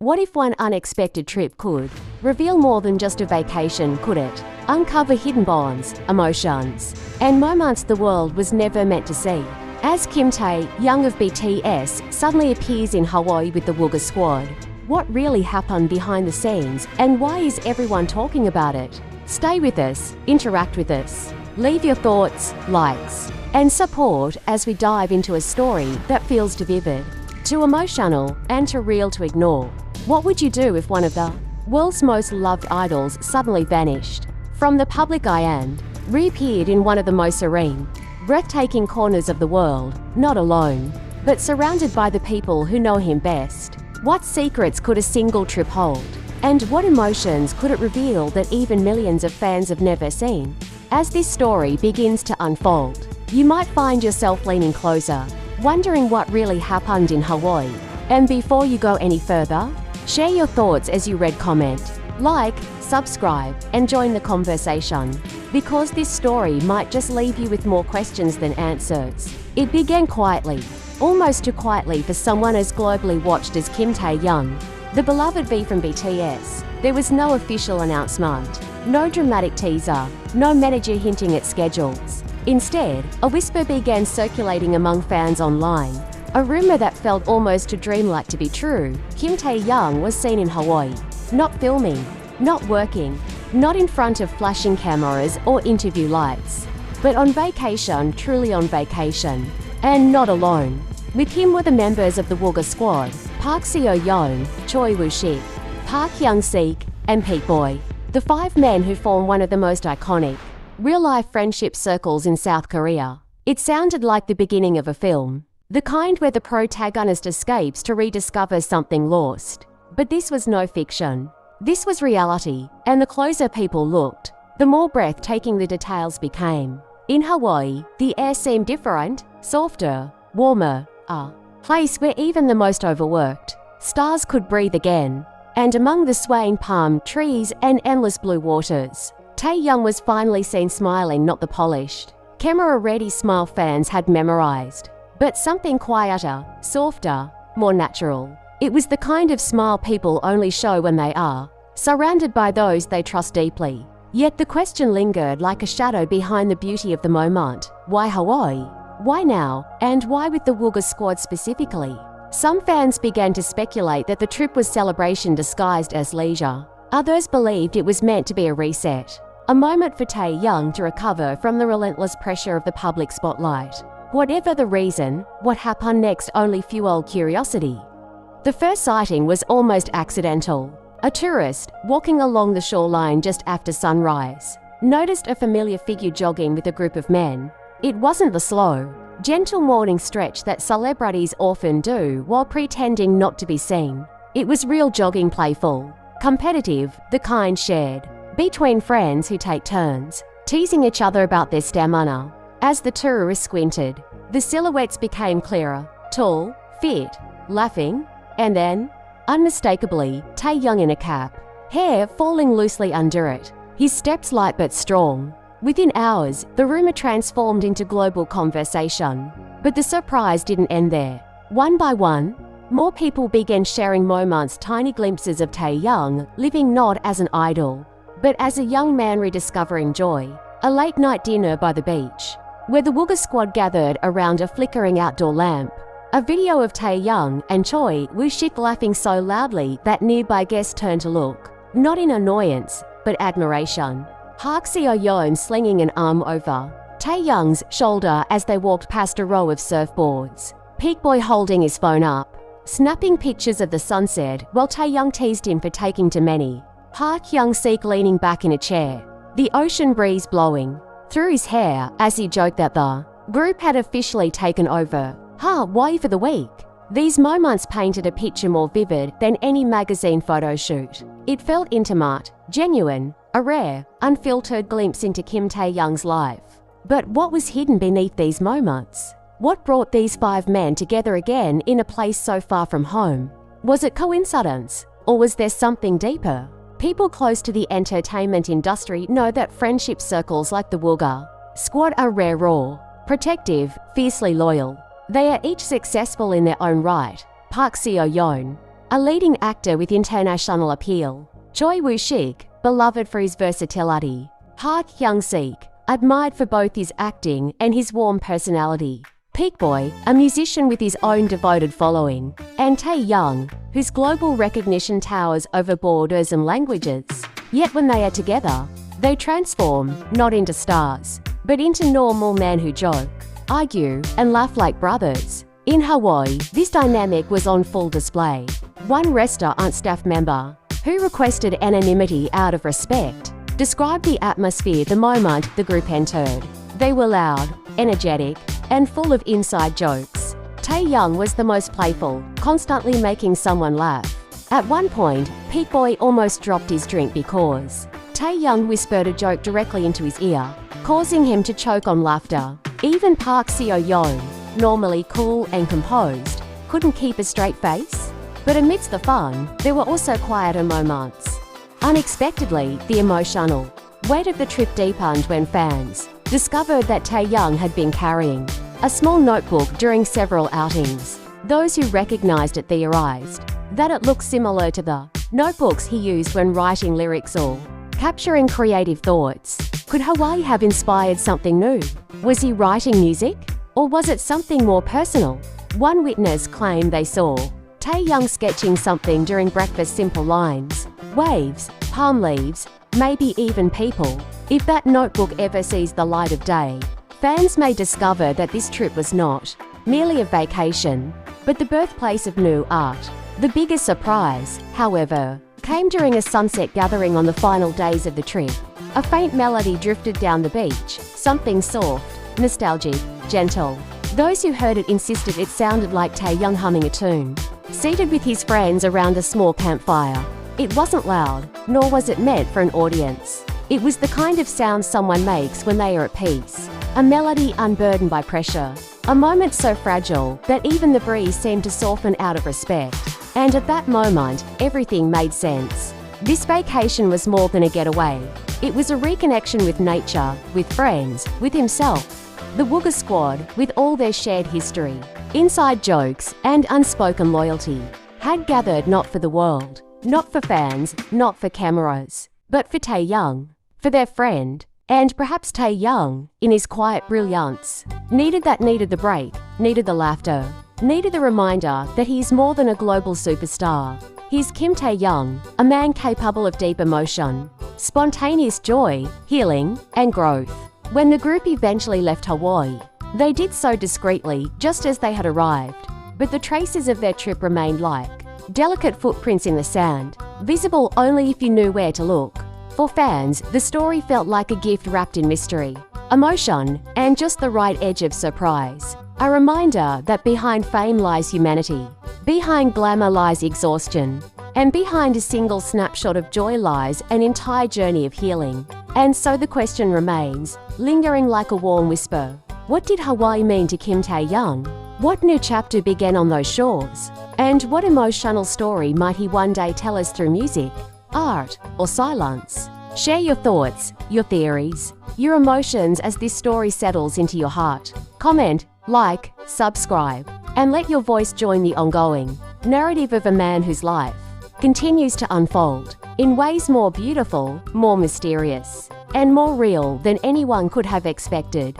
What if one unexpected trip could reveal more than just a vacation, could it? Uncover hidden bonds, emotions, and moments the world was never meant to see. As Kim Taehyung of BTS suddenly appears in Hawaii with the Wooga Squad, what really happened behind the scenes, and why is everyone talking about it? Stay with us, interact with us, leave your thoughts, likes, and support as we dive into a story that feels too vivid, too emotional, and too real to ignore. What would you do if one of the world's most loved idols suddenly vanished from the public eye and reappeared in one of the most serene, breathtaking corners of the world, not alone, but surrounded by the people who know him best? What secrets could a single trip hold? And what emotions could it reveal that even millions of fans have never seen? As this story begins to unfold, you might find yourself leaning closer, wondering what really happened in Hawaii. And before you go any further, share your thoughts as you read, comment, like, subscribe, and join the conversation, because this story might just leave you with more questions than answers. It began quietly, almost too quietly for someone as globally watched as Kim Taehyung, the beloved V from BTS. There was no official announcement, no dramatic teaser, no manager hinting at schedules. Instead, a whisper began circulating among fans online. A rumor that felt almost too dreamlike to be true. Kim Taehyung was seen in Hawaii, not filming, not working, not in front of flashing cameras or interview lights, but on vacation, truly on vacation. And not alone. With him were the members of the Wooga Squad, Park Seo-yeon, Choi Woo-shik, Park Hyung-sik, and Pete Boy, the five men who form one of the most iconic, real-life friendship circles in South Korea. It sounded like the beginning of a film. The kind where the protagonist escapes to rediscover something lost. But this was no fiction. This was reality, and the closer people looked, the more breathtaking the details became. In Hawaii, the air seemed different, softer, warmer, a place where even the most overworked stars could breathe again. And among the swaying palm trees and endless blue waters, Taehyung was finally seen smiling, not the polished, camera-ready smile fans had memorized, but something quieter, softer, more natural. It was the kind of smile people only show when they are surrounded by those they trust deeply. Yet the question lingered like a shadow behind the beauty of the moment. Why Hawaii? Why now? And why with the Wooga Squad specifically? Some fans began to speculate that the trip was celebration disguised as leisure. Others believed it was meant to be a reset, a moment for Taehyung to recover from the relentless pressure of the public spotlight. Whatever the reason, what happened next only fueled curiosity. The first sighting was almost accidental. A tourist, walking along the shoreline just after sunrise, noticed a familiar figure jogging with a group of men. It wasn't the slow, gentle morning stretch that celebrities often do while pretending not to be seen. It was real jogging, playful, competitive, the kind shared between friends who take turns, teasing each other about their stamina. As the tourists squinted, the silhouettes became clearer, tall, fit, laughing, and then, unmistakably, Taehyung in a cap, hair falling loosely under it, his steps light but strong. Within hours, the rumor transformed into global conversation. But the surprise didn't end there. One by one, more people began sharing moments, tiny glimpses of Taehyung living not as an idol, but as a young man rediscovering joy. A late-night dinner by the beach, where the Wooga Squad gathered around a flickering outdoor lamp. A video of Taehyung and Choi Woo-shik laughing so loudly that nearby guests turned to look, not in annoyance, but admiration. Park Seo-yeon slinging an arm over Taehyung's shoulder as they walked past a row of surfboards. Pete Boy holding his phone up, snapping pictures of the sunset while Taehyung teased him for taking too many. Park Hyung-sik leaning back in a chair, the ocean breeze blowing through his hair as he joked that the group had officially taken over Hawaii for the week. These moments painted a picture more vivid than any magazine photo shoot. It felt intimate, genuine, a rare, unfiltered glimpse into Kim Taehyung's life. But what was hidden beneath these moments? What brought these five men together again in a place so far from home? Was it coincidence, or was there something deeper? People close to the entertainment industry know that friendship circles like the Wooga Squad are rare, raw, protective, fiercely loyal. They are each successful in their own right. Park Seo-yeon, a leading actor with international appeal. Choi Woo-sik, beloved for his versatility. Park Hyung-sik, admired for both his acting and his warm personality. Peak Boy, a musician with his own devoted following. And Taehyung, whose global recognition towers over borders and languages. Yet when they are together, they transform, not into stars, but into normal men who joke, argue, and laugh like brothers. In Hawaii, this dynamic was on full display. One restaurant staff member, who requested anonymity out of respect, described the atmosphere the moment the group entered. They were loud, energetic, and full of inside jokes. Taehyung was the most playful, constantly making someone laugh. At one point, Peak Boy almost dropped his drink because Taehyung whispered a joke directly into his ear, causing him to choke on laughter. Even Park Seo-yeon, normally cool and composed, couldn't keep a straight face. But amidst the fun, there were also quieter moments. Unexpectedly, the emotional weight of the trip deepened when fans discovered that Taehyung had been carrying a small notebook during several outings. Those who recognized it theorized that it looked similar to the notebooks he used when writing lyrics or capturing creative thoughts. Could Hawaii have inspired something new? Was he writing music? Or was it something more personal? One witness claimed they saw Taehyung sketching something during breakfast. Simple lines, waves, palm leaves, maybe even people. If that notebook ever sees the light of day, fans may discover that this trip was not merely a vacation, but the birthplace of new art. The biggest surprise, however, came during a sunset gathering on the final days of the trip. A faint melody drifted down the beach, something soft, nostalgic, gentle. Those who heard it insisted it sounded like Taehyung humming a tune. Seated with his friends around a small campfire, it wasn't loud, nor was it meant for an audience. It was the kind of sound someone makes when they are at peace. A melody unburdened by pressure. A moment so fragile that even the breeze seemed to soften out of respect. And at that moment, everything made sense. This vacation was more than a getaway. It was a reconnection with nature, with friends, with himself. The Wooga Squad, with all their shared history, inside jokes, and unspoken loyalty, had gathered not for the world, not for fans, not for cameras, but for Taehyung, for their friend. And perhaps Taehyung, in his quiet brilliance, needed the break, needed the laughter, needed the reminder that he is more than a global superstar. He's Kim Taehyung, a man capable of deep emotion, spontaneous joy, healing, and growth. When the group eventually left Hawaii, they did so discreetly, just as they had arrived. But the traces of their trip remained like delicate footprints in the sand, visible only if you knew where to look. For fans, the story felt like a gift wrapped in mystery, emotion, and just the right edge of surprise. A reminder that behind fame lies humanity, behind glamour lies exhaustion, and behind a single snapshot of joy lies an entire journey of healing. And so the question remains, lingering like a warm whisper. What did Hawaii mean to Kim Taehyung? What new chapter began on those shores? And what emotional story might he one day tell us through music, art, or silence? Share your thoughts, your theories, your emotions as this story settles into your heart. Comment, like, subscribe, and let your voice join the ongoing narrative of a man whose life continues to unfold in ways more beautiful, more mysterious, and more real than anyone could have expected.